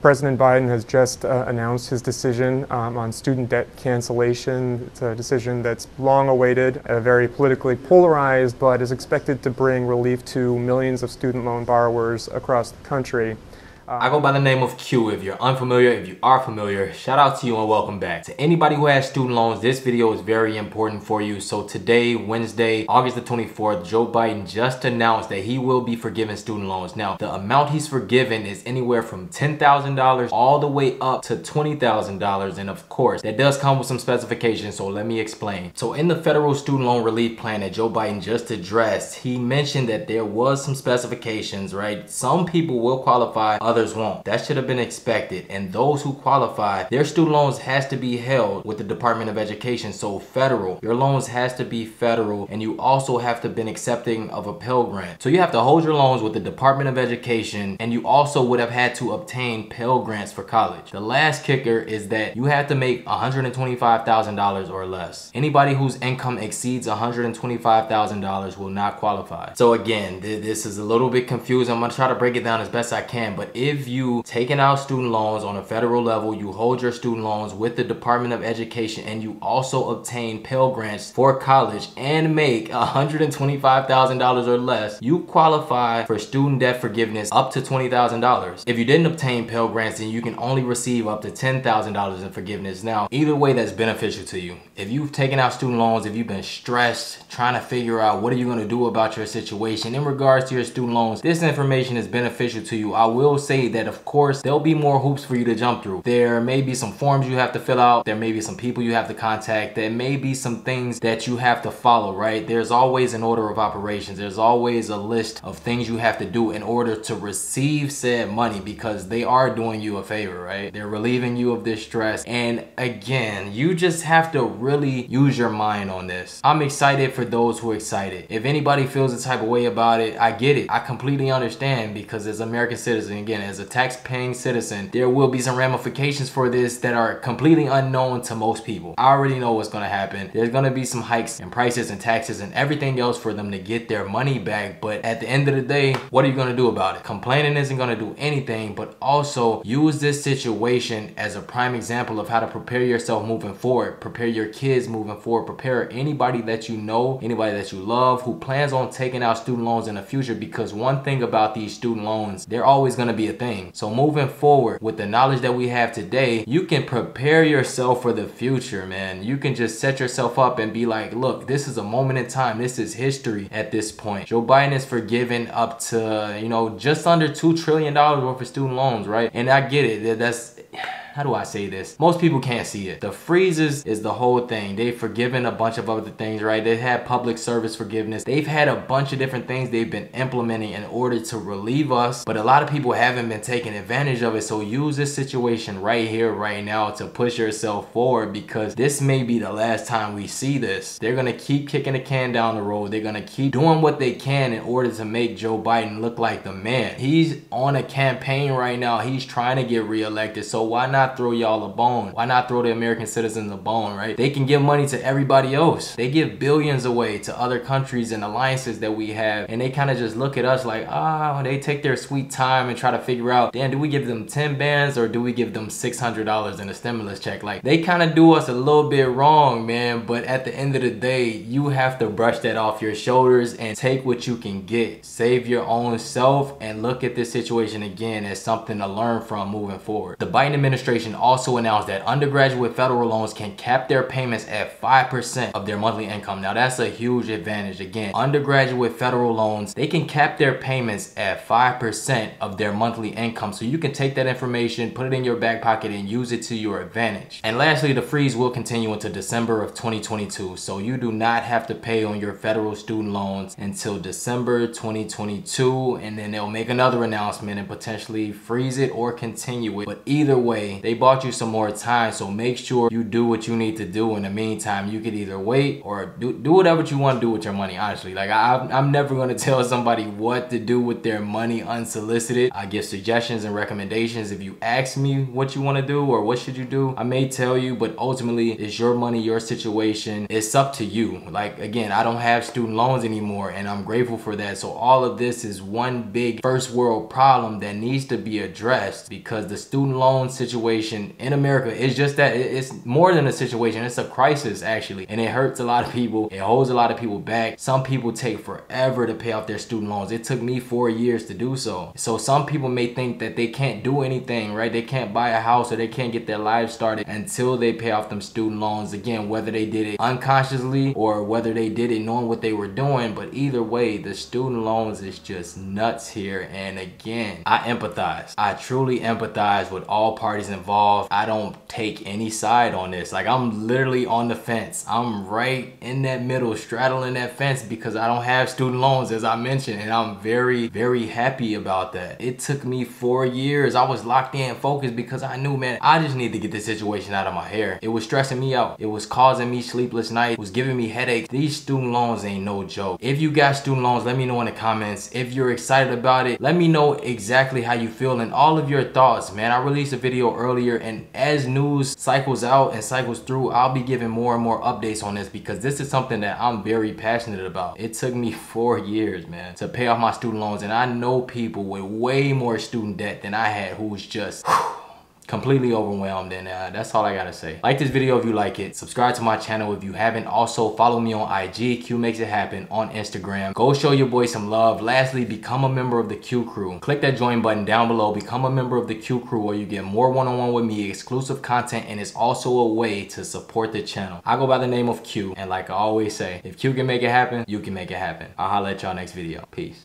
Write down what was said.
President Biden has just announced his decision on student debt cancellation. It's a decision that's long awaited, very politically polarized, but is expected to bring relief to millions of student loan borrowers across the country. I go by the name of Q. If you're unfamiliar, if you are familiar, shout out to you and welcome back. To anybody who has student loans, this video is very important for you. So today, Wednesday, August the 24th, Joe Biden just announced that he will be forgiving student loans. Now, the amount he's forgiven is anywhere from $10,000 all the way up to $20,000. And of course, that does come with some specifications, so let me explain. So in the federal student loan relief plan that Joe Biden just addressed, he mentioned that there was some specifications, right? Some people will qualify, others won't. That should have been expected. And those who qualify, their student loans has to be held with the Department of Education. So federal, your loans has to be federal, and you also have to been accepting of a Pell Grant. So you have to hold your loans with the Department of Education, and you also would have had to obtain Pell Grants for college. The last kicker is that you have to make $125,000 or less. Anybody whose income exceeds $125,000 will not qualify. So again, this is a little bit confusing. I'm gonna try to break it down as best I can, but if you taking out student loans on a federal level, you hold your student loans with the Department of Education, and you also obtain Pell Grants for college and make $125,000 or less, you qualify for student debt forgiveness up to $20,000. If you didn't obtain Pell Grants, then you can only receive up to $10,000 in forgiveness. Now, either way, that's beneficial to you. If you've taken out student loans, if you've been stressed trying to figure out what are you going to do about your situation in regards to your student loans, this information is beneficial to you. I will say that of course there'll be more hoops for you to jump through. There may be some forms you have to fill out, there may be some people you have to contact, there may be some things that you have to follow, right? There's always an order of operations, there's always a list of things you have to do in order to receive said money, because they are doing you a favor, right? They're relieving you of this stress. And again, you just have to really use your mind on this. I'm excited for those who are excited. If anybody feels the type of way about it, I get it. I completely understand, because as an American citizen, again, as a tax-paying citizen, there will be some ramifications for this that are completely unknown to most people. I already know what's gonna happen. There's gonna be some hikes in prices and taxes and everything else for them to get their money back. But at the end of the day, what are you gonna do about it? Complaining isn't gonna do anything, but also use this situation as a prime example of how to prepare yourself moving forward, prepare your kids moving forward, prepare anybody that you know, anybody that you love who plans on taking out student loans in the future. Because one thing about these student loans, they're always gonna be a thing. So moving forward with the knowledge that we have today, you can prepare yourself for the future, man. You can just set yourself up and be like, look, this is a moment in time. This is history at this point. Joe Biden is forgiven up to, you know, just under $2 trillion worth of student loans, right? And I get it. That's, how do I say this? Most people can't see it. The freezes is the whole thing. They've forgiven a bunch of other things, right? They've had public service forgiveness. They've had a bunch of different things they've been implementing in order to relieve us, but a lot of people haven't been taking advantage of it. So use this situation right here, right now to push yourself forward, because this may be the last time we see this. They're gonna keep kicking the can down the road. They're gonna keep doing what they can in order to make Joe Biden look like the man. He's on a campaign right now. He's trying to get reelected. So why not throw y'all a bone? Why not throw the American citizens a bone, right? They can give money to everybody else. They give billions away to other countries and alliances that we have, and they kind of just look at us like, they take their sweet time and try to figure out, damn, do we give them 10 bands or do we give them $600 in a stimulus check? Like, they kind of do us a little bit wrong, man. But at the end of the day, you have to brush that off your shoulders and take what you can get. Save your own self and look at this situation again as something to learn from moving forward. The Biden administration also announced that undergraduate federal loans can cap their payments at 5% of their monthly income. Now that's a huge advantage. Again, undergraduate federal loans, they can cap their payments at 5% of their monthly income. So you can take that information, put it in your back pocket, and use it to your advantage. And lastly, the freeze will continue until December of 2022. So you do not have to pay on your federal student loans until December 2022. And then they'll make another announcement and potentially freeze it or continue it. But either way, they bought you some more time. So make sure you do what you need to do in the meantime. You could either wait or do whatever you want to do with your money, honestly. Like I'm never going to tell somebody what to do with their money unsolicited. I give suggestions and recommendations. If you ask me what you want to do or what should you do, I may tell you, but ultimately it's your money, your situation. It's up to you. Like, again, I don't have student loans anymore, and I'm grateful for that. So all of this is one big first world problem that needs to be addressed, because the student loan situation in America is just that. It's more than a situation. It's a crisis, actually, and it hurts a lot of people. It holds a lot of people back. Some people take forever to pay off their student loans. It took me 4 years to do so. So some people may think that they can't do anything, right? They can't buy a house or they can't get their lives started until they pay off them student loans. Again, whether they did it unconsciously or whether they did it knowing what they were doing, but either way, the student loans is just nuts here. And again, I empathize. I truly empathize with all parties involved. I don't take any side on this. Like, I'm literally on the fence. I'm right in that middle, straddling that fence, because I don't have student loans, as I mentioned, and I'm very, very happy about that. It took me 4 years. I was locked in, focused, because I knew, man, I just need to get this situation out of my hair. It was stressing me out. It was causing me sleepless nights. It was giving me headaches. These student loans ain't no joke. If you got student loans, let me know in the comments. If you're excited about it, let me know exactly how you feel and all of your thoughts, man. I released a video earlier, and as news cycles out and cycles through, I'll be giving more and more updates on this, because this is something that I'm very passionate about. It took me 4 years, man, to pay off my student loans, and I know people with way more student debt than I had who was just completely overwhelmed. And that's all I gotta say. Like this video if you like it. Subscribe to my channel if you haven't. Also follow me on IG, Q Makes It Happen, on Instagram. Go show your boy some love. Lastly, become a member of the Q Crew. Click that join button down below. Become a member of the Q Crew, where you get more one-on-one with me, exclusive content, and it's also a way to support the channel. I go by the name of Q, and like I always say, if Q can make it happen, you can make it happen. I'll holla at y'all next video. Peace.